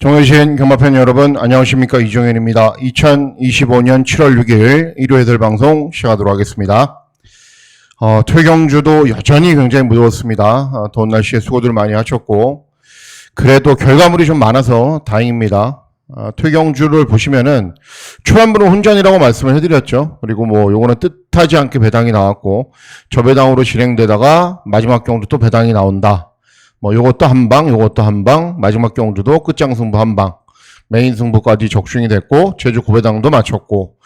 정해주신 경마팬 여러분 안녕하십니까, 이종현입니다. 2025년 7월 6일 일요 해설 방송 시작하도록 하겠습니다. 퇴경주도 여전히 굉장히 무더웠습니다. 더운 날씨에 수고들 많이 하셨고 그래도 결과물이 좀 많아서 다행입니다. 퇴경주를 보시면은 초반부는 혼전이라고 말씀을 해드렸죠. 그리고 요거는 뜻하지 않게 배당이 나왔고 저 배당으로 진행되다가 마지막 경주 또 배당이 나온다. 요것도 한 방, 요것도 한 방, 마지막 경주도 끝장 승부 한 방, 메인 승부까지 적중이 됐고, 제주 고배당도 마쳤고,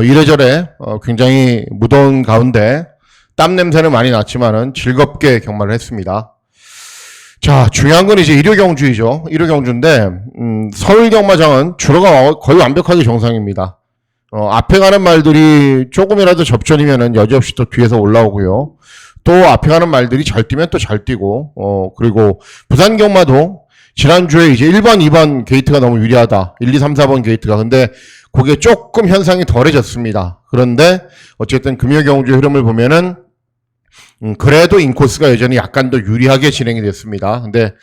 이래저래, 굉장히 무더운 가운데, 땀 냄새는 많이 났지만은 즐겁게 경마를 했습니다. 자, 중요한 건 이제 일요 경주이죠. 일요 경주인데, 서울 경마장은 주로가 거의 완벽하게 정상입니다. 앞에 가는 말들이 조금이라도 접전이면은 여지없이 또 뒤에서 올라오고요. 또 앞에 가는 말들이 잘 뛰면 또 잘 뛰고, 그리고 부산 경마도 지난주에 이제 1번, 2번 게이트가 너무 유리하다. 1, 2, 3, 4번 게이트가. 근데 그게 조금 현상이 덜해졌습니다. 그런데 어쨌든 금요 경주의 흐름을 보면은, 그래도 인코스가 여전히 약간 더 유리하게 진행이 됐습니다. 근데,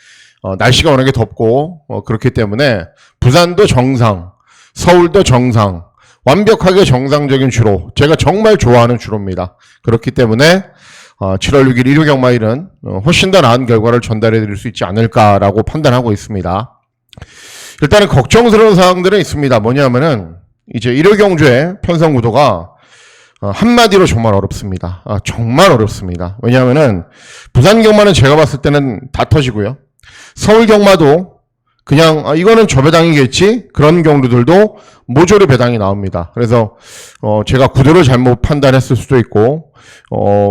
날씨가 워낙에 덥고, 그렇기 때문에 부산도 정상, 서울도 정상, 완벽하게 정상적인 주로, 제가 정말 좋아하는 주로입니다. 그렇기 때문에, 7월 6일 일요 경마일은 훨씬 더 나은 결과를 전달해 드릴 수 있지 않을까라고 판단하고 있습니다. 일단은 걱정스러운 사항들은 있습니다. 뭐냐면은 이제 일요 경주의 편성 구도가 한마디로 정말 어렵습니다. 정말 어렵습니다. 왜냐하면은 부산 경마는 제가 봤을 때는 다 터지고요. 서울 경마도 그냥 이거는 저 배당이겠지 그런 경주들도 모조리 배당이 나옵니다. 그래서 제가 구도를 잘못 판단했을 수도 있고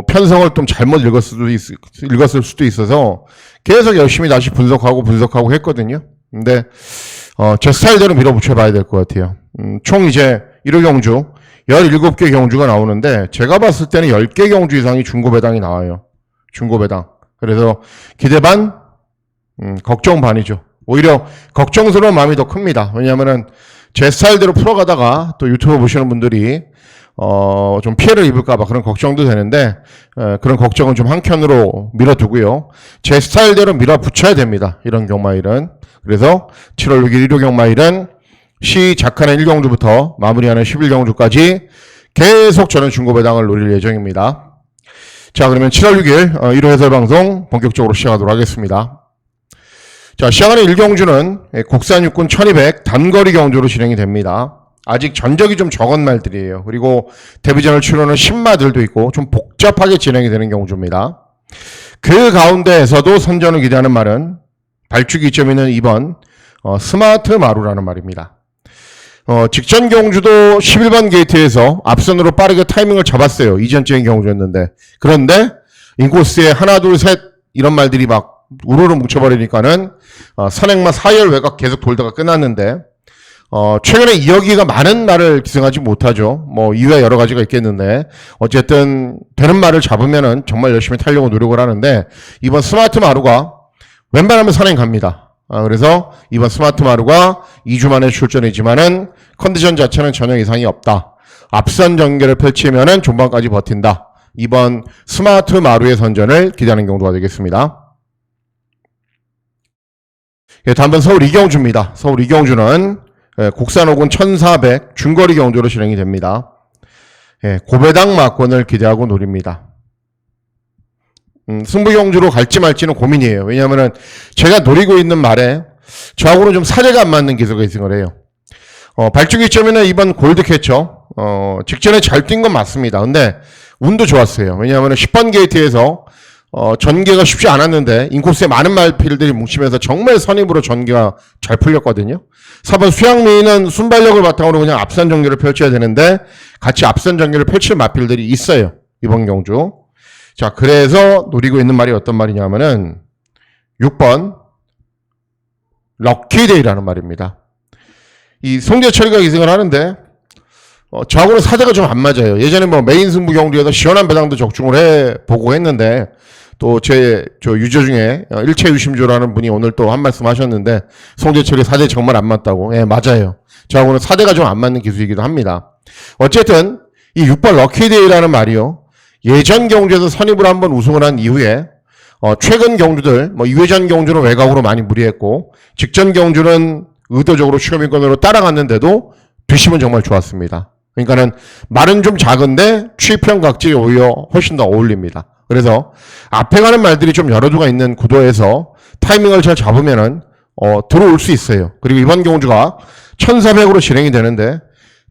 편성을 좀 잘못 읽었을 수도 있어서 계속 열심히 다시 분석하고 했거든요. 근데 제 스타일대로 밀어붙여 봐야 될 것 같아요. 총 이제 1호 경주 17개 경주가 나오는데 제가 봤을 때는 10개 경주 이상이 중고 배당이 나와요. 중고 배당. 그래서 기대 반, 걱정 반이죠. 오히려 걱정스러운 마음이 더 큽니다. 왜냐하면은 제 스타일대로 풀어가다가 또 유튜브 보시는 분들이 좀 피해를 입을까봐 그런 걱정도 되는데 그런 걱정은 좀 한켠으로 밀어두고요. 제 스타일대로 밀어붙여야 됩니다. 이런 경마일은. 그래서 7월 6일 1호 경마일은 시작하는 1경주부터 마무리하는 11경주까지 계속 저는 중고배당을 노릴 예정입니다. 자, 그러면 7월 6일 1호 해설 방송 본격적으로 시작하도록 하겠습니다. 자, 시작하는 1경주는 국산 육군 1200 단거리 경주로 진행이 됩니다. 아직 전적이 좀 적은 말들이에요. 그리고 데뷔전을 치르는 신마들도 있고 좀 복잡하게 진행이 되는 경주입니다. 그 가운데에서도 선전을 기대하는 말은 발주기 이점 있는 2번 스마트 마루라는 말입니다. 직전 경주도 11번 게이트에서 앞선으로 빠르게 타이밍을 잡았어요. 이전적인 경주였는데. 그런데 인코스에 하나 둘 셋 이런 말들이 막 우르르 뭉쳐버리니까는 선행마 4열 외곽 계속 돌다가 끝났는데 최근에 이어기가 많은 말을 기승하지 못하죠. 이유가 여러 가지가 있겠는데 어쨌든 되는 말을 잡으면은 정말 열심히 타려고 노력을 하는데 이번 스마트 마루가 웬만하면 선행 갑니다. 그래서 이번 스마트 마루가 2주 만에 출전이지만은 컨디션 자체는 전혀 이상이 없다. 앞선 전개를 펼치면은 종반까지 버틴다. 이번 스마트 마루의 선전을 기대하는 경주가 되겠습니다. 다음은 서울 이경주입니다. 서울 이경주는 국산 5군 1400 중거리 경주로 진행이 됩니다. 고배당 막권을 기대하고 노립니다. 승부 경주로 갈지 말지는 고민이에요. 왜냐하면 제가 노리고 있는 말에 저하고는 좀 사례가 안 맞는 기세가 있을 해요. 발주기 점에는 이번 골드캐쳐 직전에 잘 뛴 건 맞습니다. 근데 운도 좋았어요. 왜냐하면 10번 게이트에서 전개가 쉽지 않았는데 인코스에 많은 말필들이 뭉치면서 정말 선입으로 전개가 잘 풀렸거든요. 4번 수양미는 순발력을 바탕으로 그냥 앞선 전개를 펼쳐야 되는데 같이 앞선 전개를 펼칠 마필들이 있어요. 이번 경주. 자, 그래서 노리고 있는 말이 어떤 말이냐면은 6번 럭키데이라는 말입니다. 이 송재철이가 기승을 하는데 저하고는 사대가 좀 안 맞아요. 예전에 메인 승부 경주에서 시원한 배당도 적중을 해보고 했는데 또 저 유저 중에 일체 유심조라는 분이 오늘 또 한 말씀 하셨는데 송재철이 사대 정말 안 맞다고. 맞아요. 저하고는 사대가 좀 안 맞는 기수이기도 합니다. 어쨌든 이 6번 럭키데이라는 말이요. 예전 경주에서 선입을 한번 우승을 한 이후에 최근 경주들 2회전 경주는 외곽으로 많이 무리했고 직전 경주는 의도적으로 추가민권으로 따라갔는데도 뒷심은 정말 좋았습니다. 그러니까는 말은 좀 작은데 취입형 각질이 오히려 훨씬 더 어울립니다. 그래서 앞에 가는 말들이 좀 여러 수가 있는 구도에서 타이밍을 잘 잡으면은 들어올 수 있어요. 그리고 이번 경주가 1400으로 진행이 되는데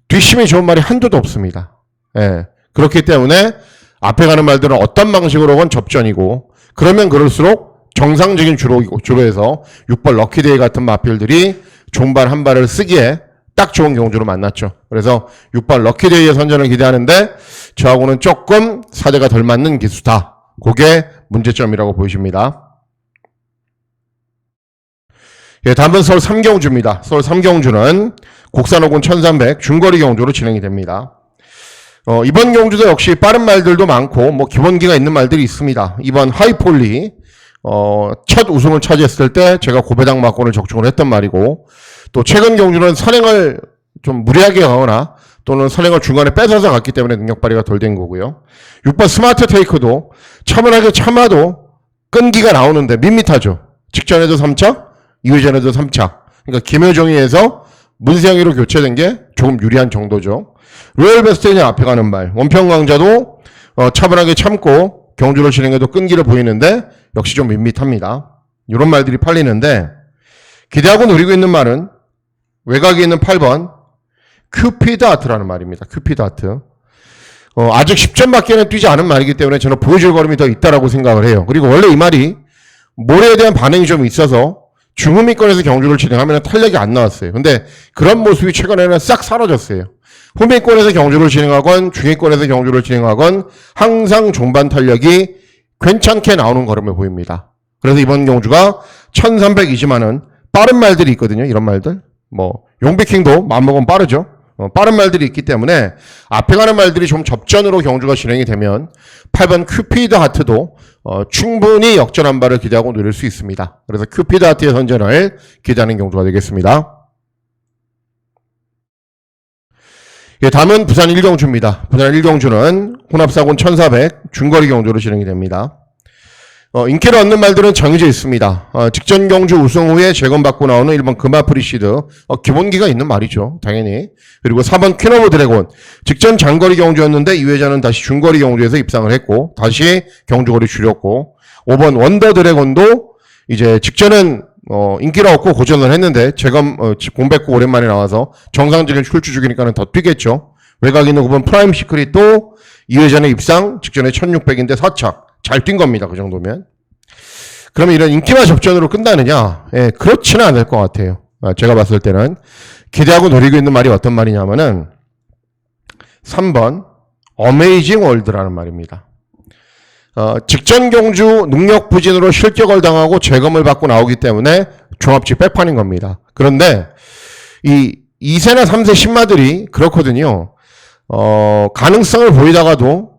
뒷심이 좋은 말이 한두도 없습니다. 예. 그렇기 때문에 앞에 가는 말들은 어떤 방식으로건 접전이고 그러면 그럴수록 정상적인 주로에서 6번 럭키데이 같은 마필들이 종발 한 발을 쓰기에 딱 좋은 경주로 만났죠. 그래서 6번 럭키데이의 선전을 기대하는데 저하고는 조금 사대가 덜 맞는 기수다. 그게 문제점이라고 보여집니다. 예, 다음은 서울 3경주입니다. 서울 3경주는 국산호군 1300 중거리 경주로 진행이 됩니다. 이번 경주도 역시 빠른 말들도 많고 뭐 기본기가 있는 말들이 있습니다. 이번 하이폴리 첫 우승을 차지했을 때 제가 고배당 막권을 적중을 했던 말이고 또 최근 경주는 선행을 좀 무리하게 가거나 또는 선행을 중간에 뺏어서 갔기 때문에 능력 발휘가 덜 된 거고요. 6번 스마트 테이크도 차분하게 참아도 끈기가 나오는데 밋밋하죠. 직전에도 3차, 2회전에도 3차. 그러니까 김효정이에서 문세영이로 교체된 게 조금 유리한 정도죠. 로열 베스트인이 앞에 가는 말. 원평강자도 차분하게 참고 경주를 진행해도 끈기를 보이는데 역시 좀 밋밋합니다. 이런 말들이 팔리는데 기대하고 노리고 있는 말은 외곽에 있는 8번 큐피드 아트라는 말입니다. 큐피드 아트. 아직 10점밖에는 뛰지 않은 말이기 때문에 저는 보여줄 걸음이 더 있다라고 생각을 해요. 그리고 원래 이 말이 모래에 대한 반응이 좀 있어서 중후미권에서 경주를 진행하면 탄력이 안 나왔어요. 근데 그런 모습이 최근에는 싹 사라졌어요. 후미권에서 경주를 진행하건 중위권에서 경주를 진행하건 항상 종반 탄력이 괜찮게 나오는 걸음을 보입니다. 그래서 이번 경주가 1300이지만은 빠른 말들이 있거든요. 이런 말들. 뭐 용비킹도 마음먹으면 빠르죠. 빠른 말들이 있기 때문에 앞에 가는 말들이 좀 접전으로 경주가 진행이 되면 8번 큐피드 하트도 충분히 역전 한 발을 기대하고 누릴 수 있습니다. 그래서 큐피드 하트의 선전을 기대하는 경주가 되겠습니다. 예, 다음은 부산 1경주입니다. 부산 1경주는 혼합사군 1400 중거리 경주로 진행이 됩니다. 인기를 얻는 말들은 정해져 있습니다. 직전 경주 우승 후에 재검받고 나오는 1번 금화프리시드. 기본기가 있는 말이죠. 당연히. 그리고 4번 퀸 오브 드래곤. 직전 장거리 경주였는데 2회전은 다시 중거리 경주에서 입상을 했고 다시 경주거리 줄였고 5번 원더 드래곤도 이제 직전은 인기를 얻고 고전을 했는데 재검 공백고 오랜만에 나와서 정상적인 출주 중이니까는 더 뛰겠죠. 외곽에 있는 9번 프라임 시크릿도 2회전에 입상 직전에 1600인데 4차. 잘 뛴 겁니다. 그 정도면. 그러면 이런 인기와 접전으로 끝나느냐? 예, 그렇지는 않을 것 같아요. 제가 봤을 때는. 기대하고 노리고 있는 말이 어떤 말이냐면은 3번 어메이징 월드라는 말입니다. 직전 경주 능력 부진으로 실격을 당하고 재검을 받고 나오기 때문에 종합직 백판인 겁니다. 그런데 이 2세나 3세 신마들이 그렇거든요. 가능성을 보이다가도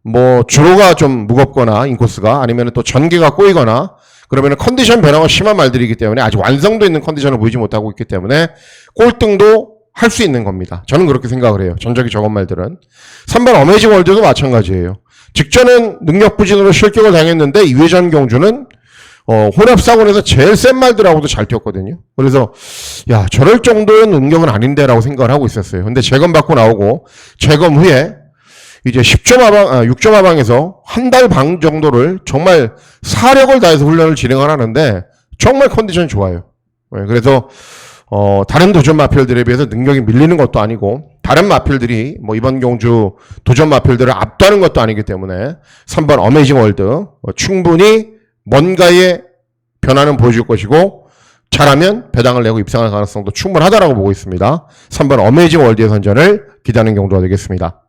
뭐 주로가 좀 무겁거나 인코스가 아니면 또 전개가 꼬이거나 그러면 컨디션 변화가 심한 말들이기 때문에 아직 완성도 있는 컨디션을 보이지 못하고 있기 때문에 꼴등도 할 수 있는 겁니다. 저는 그렇게 생각을 해요. 전적이 적은 말들은. 3번 어메이징 월드도 마찬가지예요. 직전은 능력 부진으로 실격을 당했는데 2회전 경주는 혼합사군에서 제일 센 말들하고도 잘 뛰었거든요. 그래서 야 저럴 정도의 능력은 아닌데 라고 생각을 하고 있었어요. 근데 재검 받고 나오고 재검 후에 이제 6점 하방에서 한 달 반 정도를 정말 사력을 다해서 훈련을 진행을 하는데 정말 컨디션이 좋아요. 그래서 다른 도전 마필들에 비해서 능력이 밀리는 것도 아니고 다른 마필들이 뭐 이번 경주 도전 마필들을 압도하는 것도 아니기 때문에 3번 어메이징 월드 충분히 뭔가의 변화는 보여줄 것이고 잘하면 배당을 내고 입상할 가능성도 충분하다라고 보고 있습니다. 3번 어메이징 월드의 선전을 기대하는 경주가 되겠습니다.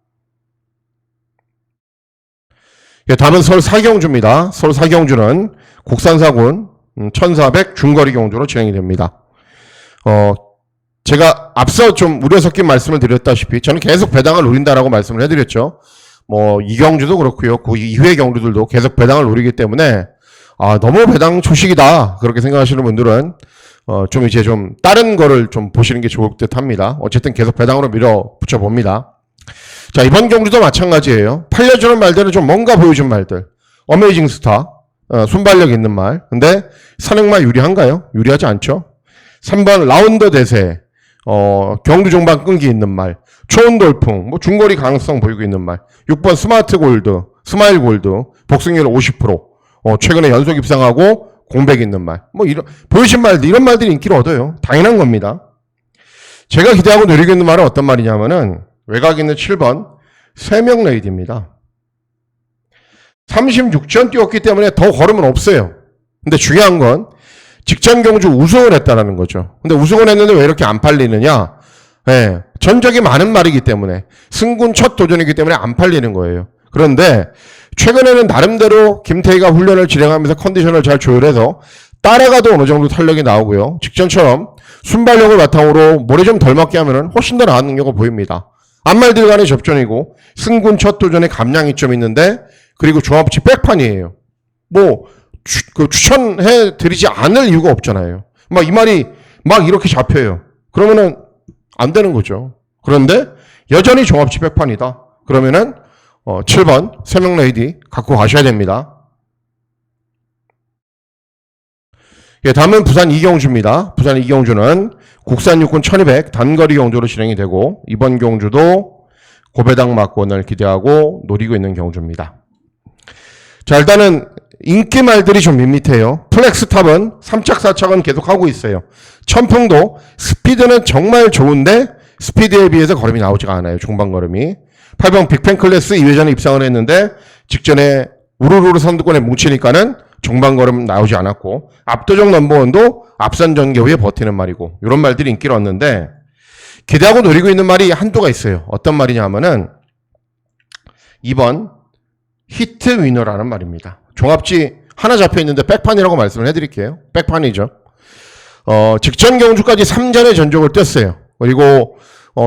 예, 다음은 서울 4경주입니다. 서울 4경주는 국산사군 1400 중거리 경주로 진행이 됩니다. 제가 앞서 좀 우려 섞인 말씀을 드렸다시피 저는 계속 배당을 노린다라고 말씀을 해드렸죠. 뭐 이 경주도 그렇고요. 그 이후의 경주들도 계속 배당을 노리기 때문에 너무 배당 초식이다 그렇게 생각하시는 분들은 좀 이제 좀 다른 거를 좀 보시는 게 좋을 듯 합니다. 어쨌든 계속 배당으로 밀어붙여 봅니다. 자, 이번 경주도 마찬가지예요. 팔려주는 말들은 좀 뭔가 보여준 말들. 어메이징 스타, 순발력 있는 말. 근데 선행말 유리한가요? 유리하지 않죠. 3번 라운더 대세, 경주 종반 끈기 있는 말, 초원 돌풍, 뭐 중거리 가능성 보이고 있는 말, 6번 스마트 골드, 스마일 골드, 복승률 50%, 최근에 연속 입상하고 공백 있는 말, 뭐 이런, 보이신 말들, 이런 말들이 인기를 얻어요. 당연한 겁니다. 제가 기대하고 노리고 있는 말은 어떤 말이냐면은, 외곽 있는 7번, 세명 레이디입니다. 36전 뛰었기 때문에 더 걸으면 없어요. 근데 중요한 건, 직전 경주 우승을 했다라는 거죠. 근데 우승을 했는데 왜 이렇게 안 팔리느냐? 예, 전적이 많은 말이기 때문에, 승군 첫 도전이기 때문에 안 팔리는 거예요. 그런데 최근에는 나름대로 김태희가 훈련을 진행하면서 컨디션을 잘 조율해서 따라가도 어느 정도 탄력이 나오고요. 직전처럼 순발력을 바탕으로 모래 좀 덜 맞게 하면 훨씬 더 나은 능력을 보입니다. 앞말들 간의 접전이고 승군 첫 도전에 감량이 좀 있는데, 그리고 조합치 백판이에요. 뭐 추천해 드리지 않을 이유가 없잖아요. 막 이 말이 막 이렇게 잡혀요. 그러면은 안 되는 거죠. 그런데 여전히 종합치 백판이다. 그러면은 7번 세명 레이디 갖고 가셔야 됩니다. 예, 다음은 부산 이경주입니다. 부산 이경주는 국산 육군 1200 단거리 경주로 진행이 되고, 이번 경주도 고배당 막권을 기대하고 노리고 있는 경주입니다. 자, 일단은 인기 말들이 좀 밋밋해요. 플렉스탑은 3착 4착은 계속 하고 있어요. 천풍도 스피드는 정말 좋은데 스피드에 비해서 걸음이 나오지가 않아요. 중반 걸음이. 8번 빅팬 클래스 2회전에 입상을 했는데 직전에 우르르 선두권에 뭉치니까는 중반 걸음 나오지 않았고, 압도적 넘버원도 앞선 전개 후에 버티는 말이고, 이런 말들이 인기를 얻는데, 기대하고 노리고 있는 말이 한도가 있어요. 어떤 말이냐 하면은 2번 히트 위너라는 말입니다. 종합지 하나 잡혀 있는데 백판이라고 말씀을 해드릴게요. 백판이죠. 직전 경주까지 3전의 전적을 뛰었어요. 그리고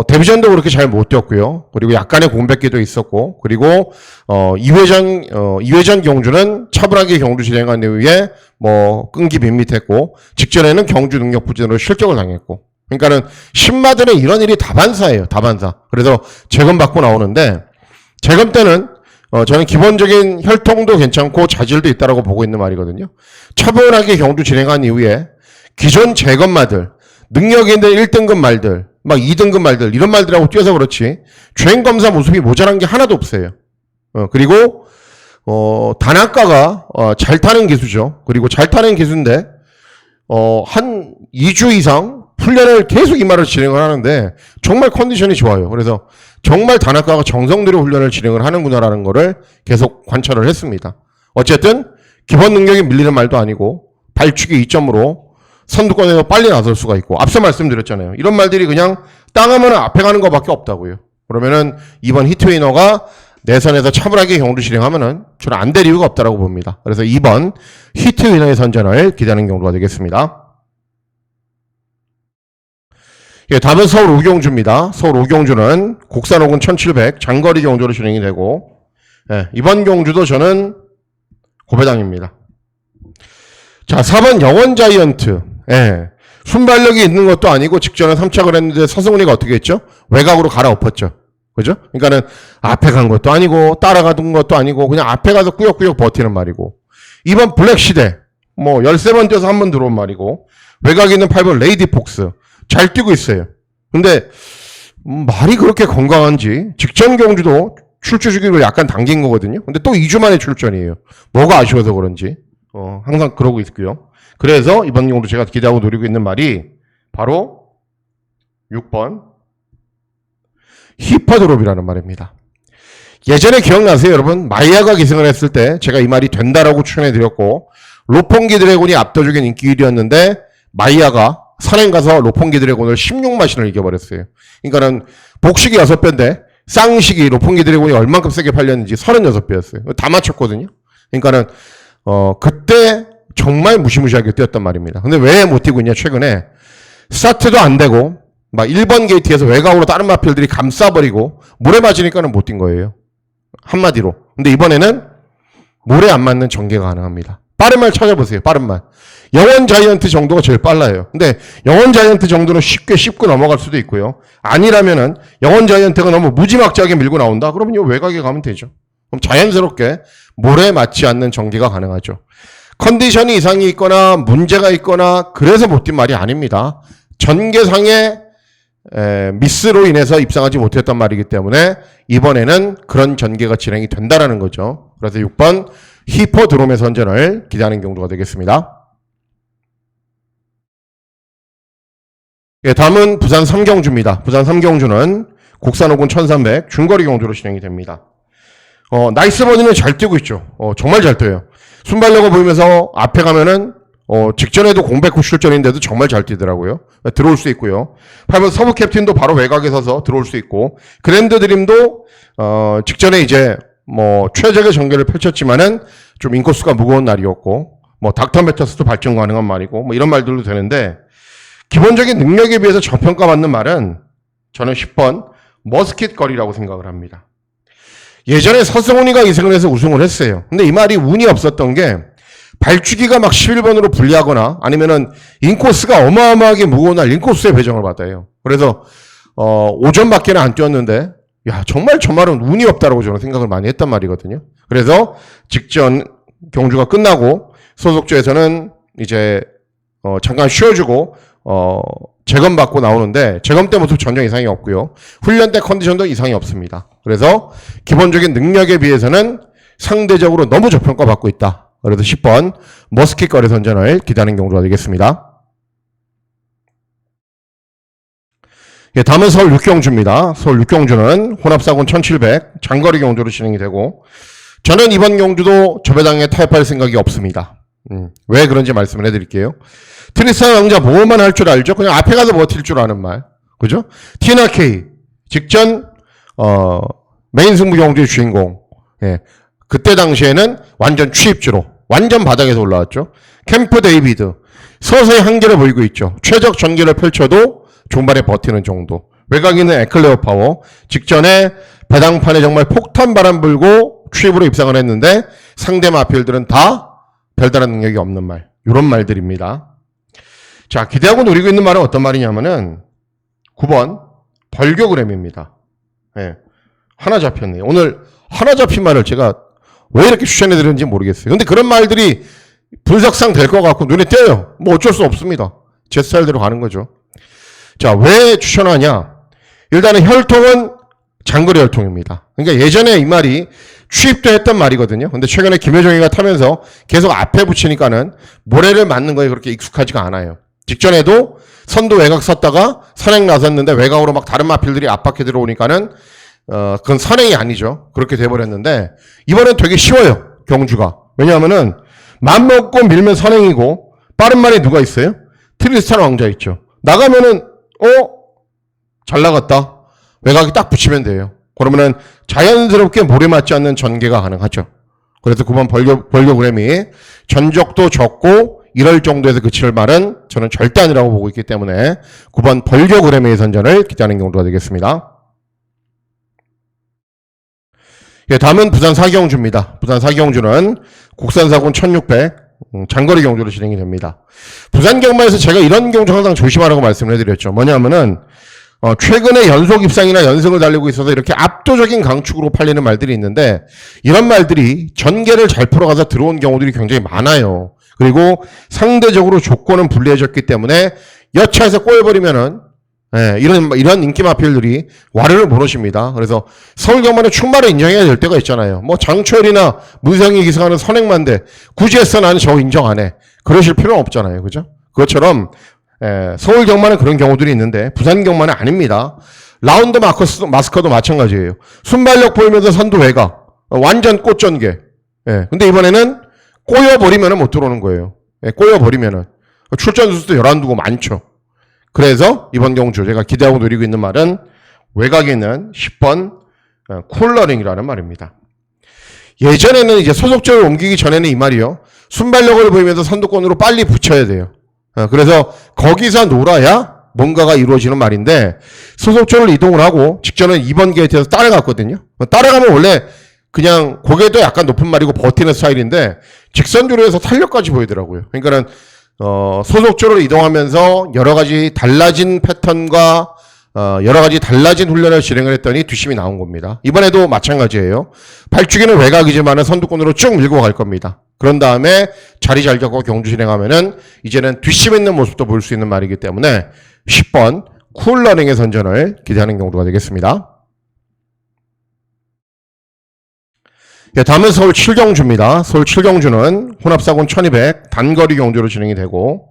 데뷔전도 그렇게 잘 못 뛰었고요. 그리고 약간의 공백기도 있었고, 그리고 2회전 경주는 차분하게 경주 진행한 이후에 뭐 끈기 밋밋했고, 직전에는 경주 능력 부진으로 실격을 당했고, 그러니까는 신마들의 이런 일이 다반사예요. 다반사. 그래서 재검 받고 나오는데, 재검 때는 저는 기본적인 혈통도 괜찮고 자질도 있다라고 보고 있는 말이거든요. 차분하게 경주 진행한 이후에 기존 재검마들, 능력 있는 1등급 말들, 막 2등급 말들, 이런 말들하고 뛰어서 그렇지 주행검사 모습이 모자란 게 하나도 없어요. 그리고 단학가가 잘 타는 기수죠. 그리고 잘 타는 기수인데 한 2주 이상 훈련을 계속 이마를 진행을 하는데 정말 컨디션이 좋아요. 그래서 정말 단학가가 정성들여 훈련을 진행을 하는구나라는 거를 계속 관찰을 했습니다. 어쨌든 기본 능력이 밀리는 말도 아니고 발축이 2점으로 선두권에서 빨리 나설 수가 있고, 앞서 말씀드렸잖아요. 이런 말들이 그냥 땅하면 앞에 가는 것밖에 없다고요. 그러면은 이번 히트위너가 내선에서 차분하게 경주 진행하면은 저는 안 될 이유가 없다라고 봅니다. 그래서 2번 히트위너의 선전을 기대하는 경주가 되겠습니다. 예, 다음은 서울 오경주입니다. 서울 오경주는 국산 호군 1700 장거리 경주로 진행이 되고, 예, 이번 경주도 저는 고배당입니다. 자, 4번 영원 자이언트. 예, 순발력이 있는 것도 아니고 직전에 3착을 했는데 서승훈이가 어떻게 했죠? 외곽으로 갈아엎었죠. 그죠? 그러니까는 앞에 간 것도 아니고 따라가던 것도 아니고 그냥 앞에 가서 꾸역꾸역 버티는 말이고, 2번 블랙시대 뭐 13번 뛰어서 한 번 들어온 말이고, 외곽에 있는 8번 레이디 폭스 잘 뛰고 있어요. 근데 말이 그렇게 건강한지 직전 경주도 출주 주기를 약간 당긴 거거든요. 근데 또 2주 만에 출전이에요. 뭐가 아쉬워서 그런지 항상 그러고 있고요. 그래서 이번 경우도 제가 기대하고 노리고 있는 말이 바로 6번 히퍼드롭이라는 말입니다. 예전에 기억나세요, 여러분? 마이야가 기승을 했을 때 제가 이 말이 된다라고 추천해드렸고, 로pon기 드래곤이 압도적인 인기 1위였는데 마이야가 선행 가서 로pon기 드래곤을 16마신을 이겨버렸어요. 그러니까는 복식이 6배인데 쌍식이 로pon기 드래곤이 얼만큼 세게 팔렸는지 36배였어요. 다 맞췄거든요. 그러니까는 그때 정말 무시무시하게 뛰었단 말입니다. 근데 왜 못 뛰고 있냐, 최근에 스타트도 안 되고 막 1번 게이트에서 외곽으로 다른 마필들이 감싸버리고 모래 맞으니까는 못 뛴 거예요. 한마디로. 근데 이번에는 모래 안 맞는 전개가 가능합니다. 빠른 말 찾아보세요. 빠른 말. 영원 자이언트 정도가 제일 빨라요. 근데 영원 자이언트 정도는 쉽게 씹고 넘어갈 수도 있고요. 아니라면은 영원 자이언트가 너무 무지막지하게 밀고 나온다? 그러면 이 외곽에 가면 되죠. 그럼 자연스럽게 모래 맞지 않는 전개가 가능하죠. 컨디션이 이상이 있거나 문제가 있거나 그래서 못 뛴 말이 아닙니다. 전개상의 미스로 인해서 입상하지 못했단 말이기 때문에 이번에는 그런 전개가 진행이 된다라는 거죠. 그래서 6번 히포드롬의 선전을 기대하는 경주가 되겠습니다. 예, 다음은 부산 3경주입니다. 부산 3경주는 국산 5군 1300 중거리 경주로 진행이 됩니다. 나이스 버디는 잘 뛰고 있죠. 정말 잘 뛰어요. 순발력을 보이면서 앞에 가면은 직전에도 공백 후 출전인데도 정말 잘 뛰더라고요. 들어올 수 있고요. 8번 서브 캡틴도 바로 외곽에 서서 들어올 수 있고, 그랜드 드림도 직전에 이제 최적의 전개를 펼쳤지만은 좀 인코스가 무거운 날이었고, 닥터 매터스도 발전 가능한 말이고, 이런 말들도 되는데, 기본적인 능력에 비해서 저평가받는 말은 저는 10번 머스킷 거리라고 생각을 합니다. 예전에 서승훈이가 이승을 해서 우승을 했어요. 근데 이 말이 운이 없었던 게 발주기가 막 11번으로 불리하거나 아니면은 인코스가 어마어마하게 무거운 날 인코스에 배정을 받아요. 그래서 5점밖에는 안 뛰었는데 야 정말 저 말은 운이 없다라고 저는 생각을 많이 했단 말이거든요. 그래서 직전 경주가 끝나고 소속주에서는 이제 잠깐 쉬어주고 재검 받고 나오는데 재검 때 모습 전혀 이상이 없고요. 훈련 때 컨디션도 이상이 없습니다. 그래서 기본적인 능력에 비해서는 상대적으로 너무 저평가 받고 있다. 그래서 10번 머스킷 거리 선전을 기대하는 경우가 되겠습니다. 예, 다음은 서울 6경주입니다. 서울 6경주는 혼합사군 1700 장거리 경주로 진행이 되고 저는 이번 경주도 저 배당에 타협할 생각이 없습니다. 왜 그런지 말씀을 해드릴게요. 트리스탄 왕자 뭐만 할 줄 알죠? 그냥 앞에 가서 버틸 줄 아는 말. 그죠? 티나 케이. 직전, 메인 승부 경주의 주인공. 예. 그때 당시에는 완전 취입주로. 완전 바닥에서 올라왔죠. 캠프 데이비드. 서서히 한계를 보이고 있죠. 최적 전개를 펼쳐도 종반에 버티는 정도. 외곽에는 에클레어 파워. 직전에 배당판에 정말 폭탄 바람 불고 취입으로 입상을 했는데 상대 마필들은 다 별다른 능력이 없는 말. 이런 말들입니다. 자, 기대하고 노리고 있는 말은 어떤 말이냐면은 9번 벌교그램입니다. 예. 하나 잡혔네요. 오늘 하나 잡힌 말을 제가 왜 이렇게 추천해 드렸는지 모르겠어요. 근데 그런 말들이 분석상 될 것 같고 눈에 띄어요. 어쩔 수 없습니다. 제 스타일대로 가는 거죠. 자, 왜 추천하냐? 일단은 혈통은 장거리 혈통입니다. 그러니까 예전에 이 말이 취입도 했던 말이거든요. 근데 최근에 김효정이가 타면서 계속 앞에 붙이니까는 모래를 맞는 거에 그렇게 익숙하지가 않아요. 직전에도 선두 외곽 섰다가 선행 나섰는데 외곽으로 막 다른 마필들이 압박해 들어오니까는 그건 선행이 아니죠. 그렇게 돼버렸는데 이번엔 되게 쉬워요. 경주가. 왜냐하면은 맘먹고 밀면 선행이고 빠른 말이 누가 있어요? 트리스탄 왕자 있죠. 나가면은 잘 나갔다. 외곽이 딱 붙이면 돼요. 그러면은 자연스럽게 모래 맞지 않는 전개가 가능하죠. 그래서 9번 벌교그램이 전적도 적고 이럴 정도에서 그칠 말은 저는 절대 아니라고 보고 있기 때문에 9번 벌교그램의 선전을 기대하는 경우가 되겠습니다. 예, 다음은 부산 4경주입니다. 부산 4경주는 국산사군 1600 장거리 경주로 진행이 됩니다. 부산 경마에서 제가 이런 경주 항상 조심하라고 말씀을 해드렸죠. 뭐냐면은 최근에 연속 입상이나 연승을 달리고 있어서 이렇게 압도적인 강축으로 팔리는 말들이 있는데 이런 말들이 전개를 잘 풀어가서 들어온 경우들이 굉장히 많아요. 그리고 상대적으로 조건은 불리해졌기 때문에 여차에서 꼬여버리면은 이런 인기 마필들이 와르르 무너집니다. 그래서 서울 경마는 충만을 인정해야 될 때가 있잖아요. 장철이나 문성이 기승하는 선행만데 굳이 해서 나는 저거 인정 안 해. 그러실 필요는 없잖아요. 그죠? 그것처럼 서울 경마는 그런 경우들이 있는데 부산 경마는 아닙니다. 라운드 마스커도 마찬가지예요. 순발력 보이면서 선두 외곽 완전 꽃전개. 근데 이번에는 꼬여버리면 못 들어오는 거예요. 꼬여버리면은 출전 수도 11두고 많죠. 그래서 이번 경주 제가 기대하고 노리고 있는 말은 외곽에 있는 10번 쿨러링이라는 말입니다. 예전에는 이제 소속적을 옮기기 전에는 이 말이요. 순발력을 보이면서 선두권으로 빨리 붙여야 돼요. 그래서 거기서 놀아야 뭔가가 이루어지는 말인데 소속적을 이동을 하고 직전은 2번 게이트에서 따라갔거든요. 따라가면 원래 그냥 고개도 약간 높은 말이고 버티는 스타일인데 직선주로 해서 탄력까지 보이더라고요. 그러니까는 소속주로 이동하면서 여러 가지 달라진 패턴과 여러 가지 달라진 훈련을 진행을 했더니 뒷심이 나온 겁니다. 이번에도 마찬가지예요. 발주기는 외곽이지만 선두권으로 쭉 밀고 갈 겁니다. 그런 다음에 자리 잘 잡고 경주 진행하면은 이제는 뒷심 있는 모습도 볼 수 있는 말이기 때문에 10번 쿨러닝의 선전을 기대하는 경주가 되겠습니다. 예, 다음은 서울 7경주입니다. 서울 7경주는 혼합사군 1200 단거리 경주로 진행이 되고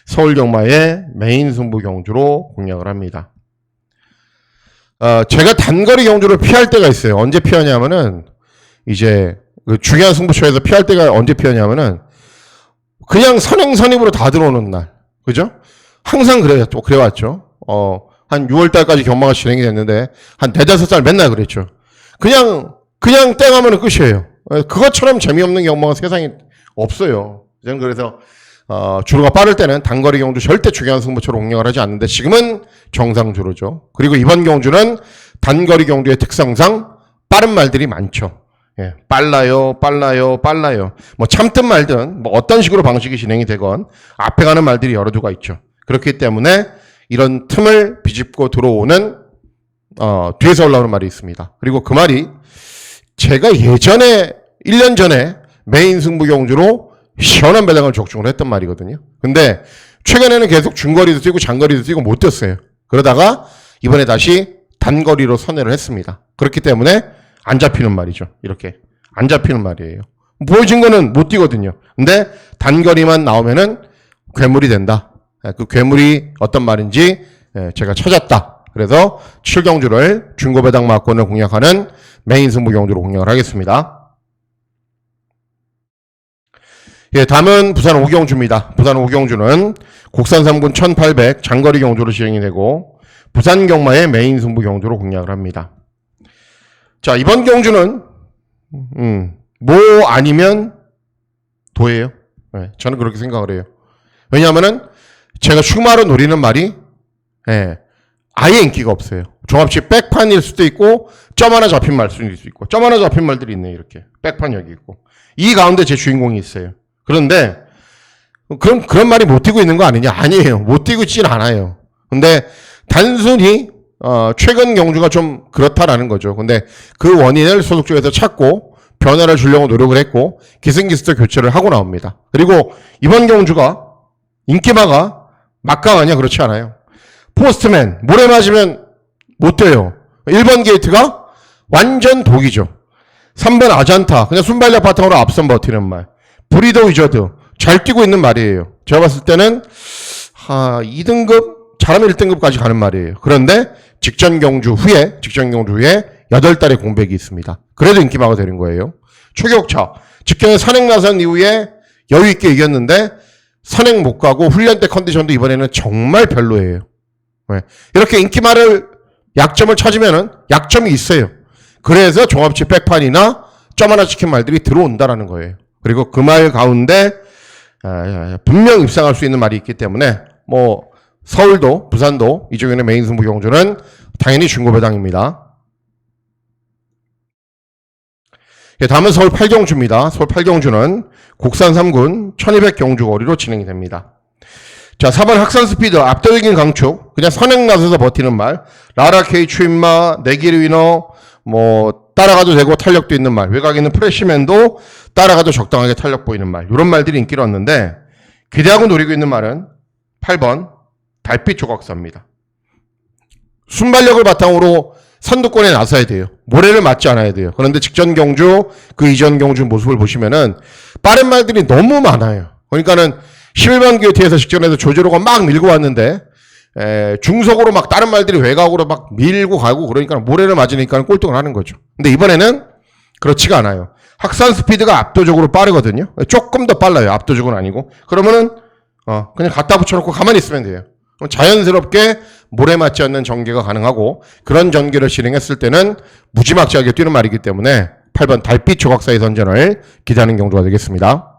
서울 경마의 메인 승부 경주로 공략을 합니다. 제가 단거리 경주를 피할 때가 있어요. 언제 피하냐면은 이제 그 중요한 승부처에서 피할 때가 언제 피하냐면은 그냥 선행선입으로 다 들어오는 날. 그죠? 항상 그래왔죠. 한 6월달까지 경마가 진행이 됐는데 한 4-5살 맨날 그랬죠. 그냥 땡하면 끝이에요. 그것처럼 재미없는 경마가 세상에 없어요. 저는 그래서 주로가 빠를 때는 단거리 경주 절대 중요한 승부처로 공략을 하지 않는데 지금은 정상 주로죠. 그리고 이번 경주는 단거리 경주의 특성상 빠른 말들이 많죠. 예, 빨라요. 뭐 참든 말든 뭐 어떤 식으로 방식이 진행이 되건 앞에 가는 말들이 여러 두가 있죠. 그렇기 때문에 이런 틈을 비집고 들어오는 뒤에서 올라오는 말이 있습니다. 그리고 그 말이 제가 예전에 1년 전에 메인 승부 경주로 시원한 배당을 적중을 했던 말이거든요. 근데 최근에는 계속 중거리도 뛰고 장거리도 뛰고 못 뛰었어요. 그러다가 이번에 다시 단거리로 선회를 했습니다. 그렇기 때문에 안 잡히는 말이죠. 이렇게 안 잡히는 말이에요. 보여진 거는 못 뛰거든요. 근데 단거리만 나오면은 괴물이 된다. 그 괴물이 어떤 말인지 제가 찾았다. 그래서 7경주를 중고배당 막권을 공략하는 메인 승부 경주로 공략을 하겠습니다. 예, 다음은 부산 5경주입니다. 부산 5경주는 국산 3군 1800 장거리 경주로 진행이 되고 부산 경마의 메인 승부 경주로 공략을 합니다. 자, 이번 경주는 뭐 아니면 도예요. 네, 저는 그렇게 생각을 해요. 왜냐하면은 제가 슈마로 노리는 말이 아예 인기가 없어요. 종합식 백판일 수도 있고 점 하나 잡힌 말 수도 있고 점 하나 잡힌 말들이 있네. 이렇게 백판 여기 있고 이 가운데 제 주인공이 있어요. 그런데 그런 말이 못 뛰고 있는 거 아니냐? 아니에요. 못 뛰고 있진 않아요. 근데 단순히 최근 경주가 좀 그렇다라는 거죠. 근데 그 원인을 소속 쪽에서 찾고 변화를 주려고 노력을 했고 기승기습도 교체를 하고 나옵니다. 그리고 이번 경주가 인기마가 막강하냐? 그렇지 않아요. 포스트맨 모래 맞으면 못 돼요. 1번 게이트가 완전 독이죠. 3번 아잔타 그냥 순발력 바탕으로 앞선 버티는 말. 브리더 위저드 잘 뛰고 있는 말이에요. 제가 봤을 때는 2등급 잘하면 1등급까지 가는 말이에요. 그런데 직전 경주 후에 8달의 공백이 있습니다. 그래도 인기마가 되는 거예요. 최격차 직전에 선행 나선 이후에 여유 있게 이겼는데 선행 못 가고 훈련 때 컨디션도 이번에는 정말 별로예요. 네. 이렇게 인기마를 약점을 찾으면은 약점이 있어요. 그래서 종합치 백판이나 점 하나 찍힌 말들이 들어온다라는 거예요. 그리고 그 말 가운데 분명 입상할 수 있는 말이 있기 때문에 뭐 서울도 부산도 이쪽에는 메인 승부 경주는 당연히 중고배당입니다. 예, 다음은 서울 8경주입니다. 서울 8경주는 국산 3군 1200 경주 거리로 진행이 됩니다. 자, 4번 학산 스피드 압도적인 강축 그냥 선행 나서서 버티는 말 라라케이 추인마 내길 위너 뭐 따라가도 되고 탄력도 있는 말 외곽에 있는 프레시맨도 따라가도 적당하게 탄력 보이는 말 이런 말들이 인기를 얻는데 기대하고 노리고 있는 말은 8번 달빛 조각사입니다. 순발력을 바탕으로 선두권에 나서야 돼요. 모래를 맞지 않아야 돼요. 그런데 직전 경주 그 이전 경주 모습을 보시면은 빠른 말들이 너무 많아요. 그러니까는 11번 게이트에서 직전에서 조제로가 막 밀고 왔는데 중속으로 막 다른 말들이 외곽으로 막 밀고 가고 그러니까 모래를 맞으니까 꼴등을 하는 거죠. 근데 이번에는 그렇지가 않아요. 학산 스피드가 압도적으로 빠르거든요. 조금 더 빨라요. 압도적은 아니고. 그러면은 그냥 갖다 붙여놓고 가만히 있으면 돼요. 자연스럽게 모래 맞지 않는 전개가 가능하고 그런 전개를 진행했을 때는 무지막지하게 뛰는 말이기 때문에 8번 달빛 조각사의 선전을 기대하는 경주가 되겠습니다.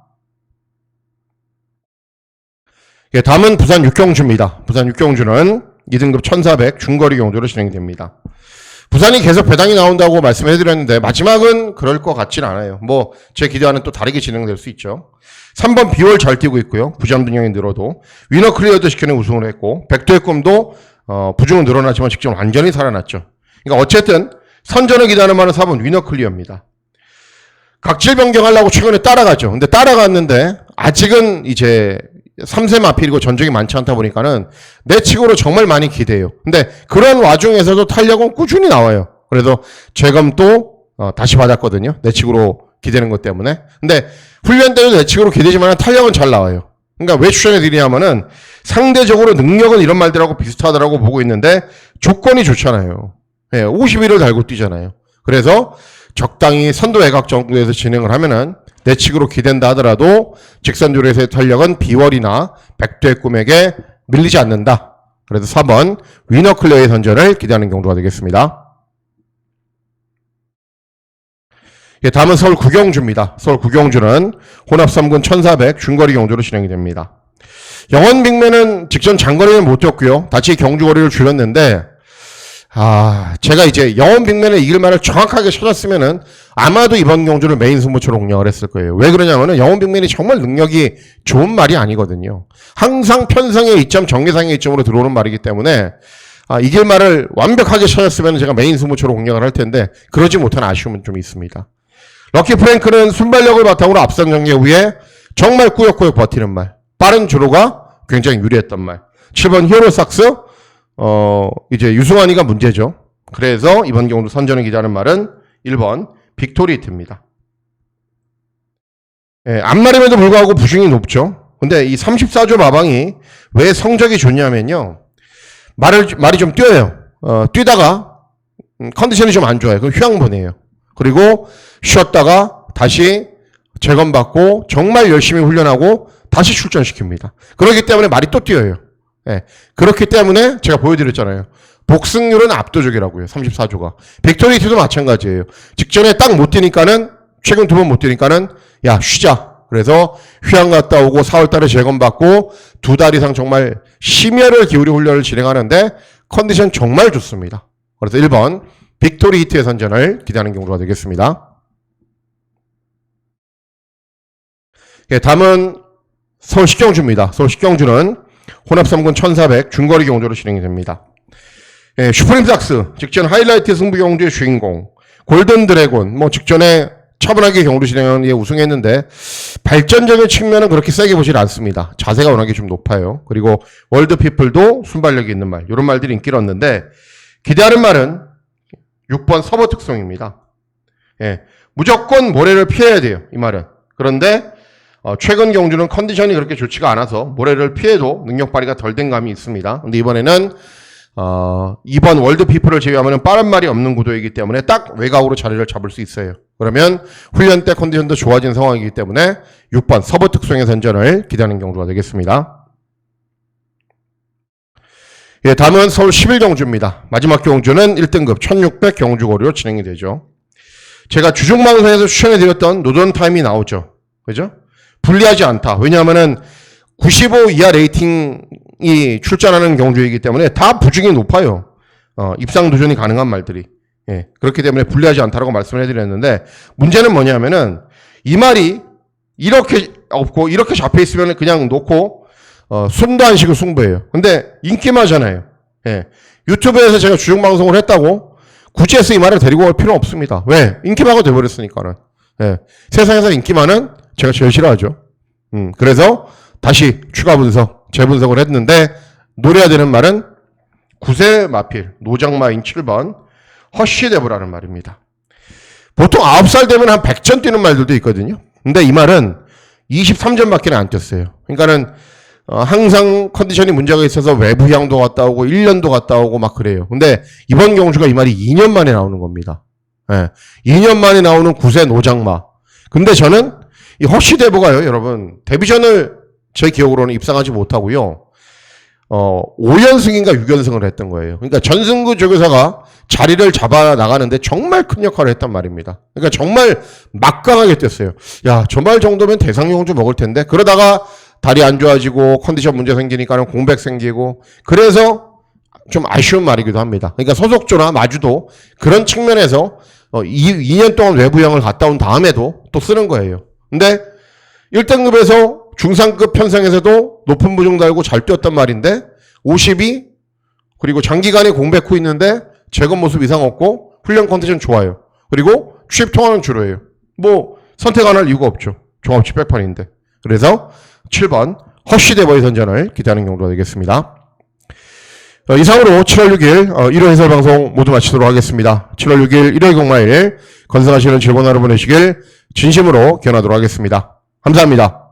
예, 다음은 부산 6경주입니다. 부산 6경주는 2등급 1400 중거리 경주로 진행됩니다. 부산이 계속 배당이 나온다고 말씀해드렸는데 마지막은 그럴 것 같진 않아요. 뭐 제 기대와는 또 다르게 진행될 수 있죠. 3번 비월 잘 뛰고 있고요. 부전 분량이 늘어도 위너 클리어도 시켜내 우승을 했고 백도의 꿈도 부중은 늘어났지만 직전 완전히 살아났죠. 그러니까 어쨌든 선전을 기다리는 말은 4번 위너 클리어입니다. 각질 변경하려고 최근에 따라가죠. 근데 따라갔는데 아직은 이제 3세 마필이고 전적이 많지 않다 보니까는 내측으로 정말 많이 기대해요. 근데 그런 와중에서도 탄력은 꾸준히 나와요. 그래서 재검도 다시 받았거든요. 내측으로 기대는 것 때문에. 근데 훈련 때도 내측으로 기대지만 탄력은 잘 나와요. 그러니까 왜 추천해 드리냐면은 상대적으로 능력은 이런 말들하고 비슷하다라고 보고 있는데 조건이 좋잖아요. 예, 51을 달고 뛰잖아요. 그래서 적당히 선도 외곽 정도에서 진행을 하면은 내측으로 기댄다 하더라도 직선 조례에서의 탄력은 비월이나 백두의 꿈에게 밀리지 않는다. 그래서 4번 위너 클리어의 선전을 기대하는 경우가 되겠습니다. 예, 다음은 서울 구경주입니다. 서울 구경주는 혼합 3군 1400 중거리 경주로 진행이 됩니다. 영원 빅맨은 직전 장거리는 못 뛰었고요. 다시 경주 거리를 줄였는데 제가 이제 영원 빅맨을 이길 말을 정확하게 찾았으면은 아마도 이번 경주를 메인 승부처로 공략을 했을 거예요. 왜 그러냐면은 영원 빅맨이 정말 능력이 좋은 말이 아니거든요. 항상 편성의 이점, 정계상의 이점으로 들어오는 말이기 때문에 이길 말을 완벽하게 찾았으면 제가 메인 승부처로 공략을 할 텐데 그러지 못한 아쉬움은 좀 있습니다. 럭키 프랭크는 순발력을 바탕으로 앞선 경기 후에 정말 꾸역꾸역 버티는 말, 빠른 주로가 굉장히 유리했던 말. 7번 히어로삭스 이제 유승환이가 문제죠. 그래서 이번 경우도 선전을 기다리는 말은 1번 빅토리히트입니다. 예, 앞말임에도 불구하고 부중이 높죠. 근데 이 34조 마방이 왜 성적이 좋냐면요. 말이 좀 뛰어요. 뛰다가 컨디션이 좀 안 좋아요. 그럼 휴양 보내요. 그리고 쉬었다가 다시 재검받고 정말 열심히 훈련하고 다시 출전시킵니다. 그렇기 때문에 말이 또 뛰어요. 예, 그렇기 때문에 제가 보여드렸잖아요. 복승률은 압도적이라고요. 34조가. 빅토리히트도 마찬가지예요. 직전에 딱 못 뛰니까는 최근 2번 못 뛰니까는 야 쉬자. 그래서 휴양 갔다 오고 4월달에 재검받고 2달 이상 정말 심혈을 기울여 훈련을 진행하는데 컨디션 정말 좋습니다. 그래서 1번 빅토리히트의 선전을 기대하는 경우가 되겠습니다. 예, 다음은 서울 식경주입니다. 서울 식경주는 혼합 3군 1400 중거리 경주로 진행이 됩니다. 예, 슈프림삭스 직전 하이라이트 승부 경주의 주인공 골든 드래곤 직전에 차분하게 경주를 진행하는 게 우승했는데 발전적인 측면은 그렇게 세게 보질 않습니다. 자세가 워낙에 좀 높아요. 그리고 월드피플도 순발력이 있는 말 이런 말들이 인기를 얻는데 기대하는 말은 6번 서버 특성입니다. 예, 무조건 모래를 피해야 돼요. 이 말은. 그런데 최근 경주는 컨디션이 그렇게 좋지가 않아서 모래를 피해도 능력 발휘가 덜 된 감이 있습니다. 근데 이번에는 이번 월드피플을 제외하면 빠른 말이 없는 구도이기 때문에 딱 외곽으로 자리를 잡을 수 있어요. 그러면 훈련 때 컨디션도 좋아진 상황이기 때문에 6번 서버 특성의 선전을 기대하는 경주가 되겠습니다. 예, 다음은 서울 11경주입니다. 마지막 경주는 1등급 1600 경주거리로 진행이 되죠. 제가 주중방송에서 추천해드렸던 노던타임이 나오죠. 그죠? 불리하지 않다. 왜냐하면은 95 이하 레이팅이 출전하는 경주이기 때문에 다 부중이 높아요. 입상 도전이 가능한 말들이. 예, 그렇기 때문에 불리하지 않다라고 말씀을 해드렸는데 문제는 뭐냐면은 이 말이 이렇게 없고 이렇게 잡혀 있으면 그냥 놓고 숨도 안 쉬고 승부해요. 근데 인기마잖아요. 예, 유튜브에서 제가 주중방송을 했다고 굳이 해서 이 말을 데리고 올 필요는 없습니다. 왜? 인기마가 돼버렸으니까는. 예, 세상에서 인기마는 제가 제일 싫어하죠. 그래서 다시 추가 분석, 재분석을 했는데 노려야 되는 말은 9세 마필, 노장마인 7번 허쉬데브라는 말입니다. 보통 9살 되면 한 100전 뛰는 말들도 있거든요. 근데 이 말은 23전밖에 안 뛰었어요. 그러니까는 항상 컨디션이 문제가 있어서 외부 향도 갔다 오고 1년도 갔다 오고 막 그래요. 근데 이번 경주가 이 말이 2년 만에 나오는 겁니다. 예, 2년 만에 나오는 9세 노장마. 근데 저는 이 허쉬데브가요, 여러분 데뷔전을 제 기억으로는 입상하지 못하고요. 5연승인가 6연승을 했던 거예요. 그러니까 전승구 조교사가 자리를 잡아 나가는데 정말 큰 역할을 했단 말입니다. 그러니까 정말 막강하게 뛰었어요. 야, 저 말 정도면 대상용주 먹을 텐데. 그러다가 다리 안 좋아지고 컨디션 문제 생기니까는 공백 생기고 그래서 좀 아쉬운 말이기도 합니다. 그러니까 소속조나 마주도 그런 측면에서 2년 동안 외부형을 갔다 온 다음에도 또 쓰는 거예요. 근데 1등급에서 중상급 편성에서도 높은 부중 달고 잘 뛰었단 말인데 50이 그리고 장기간에 공백 후 있는데 재건 모습 이상 없고 훈련 컨디션 좋아요. 그리고 취업 통화는 주로예요. 뭐 선택 안 할 이유가 없죠. 종합치 백판인데. 그래서 7번 허쉬데버의 선전을 기대하는 경우가 되겠습니다. 이상으로 7월 6일 일요 해설 방송 모두 마치도록 하겠습니다. 7월 6일 일요일 공마일 건승하시는 즐거운 하루 보내시길 진심으로 기원하도록 하겠습니다. 감사합니다.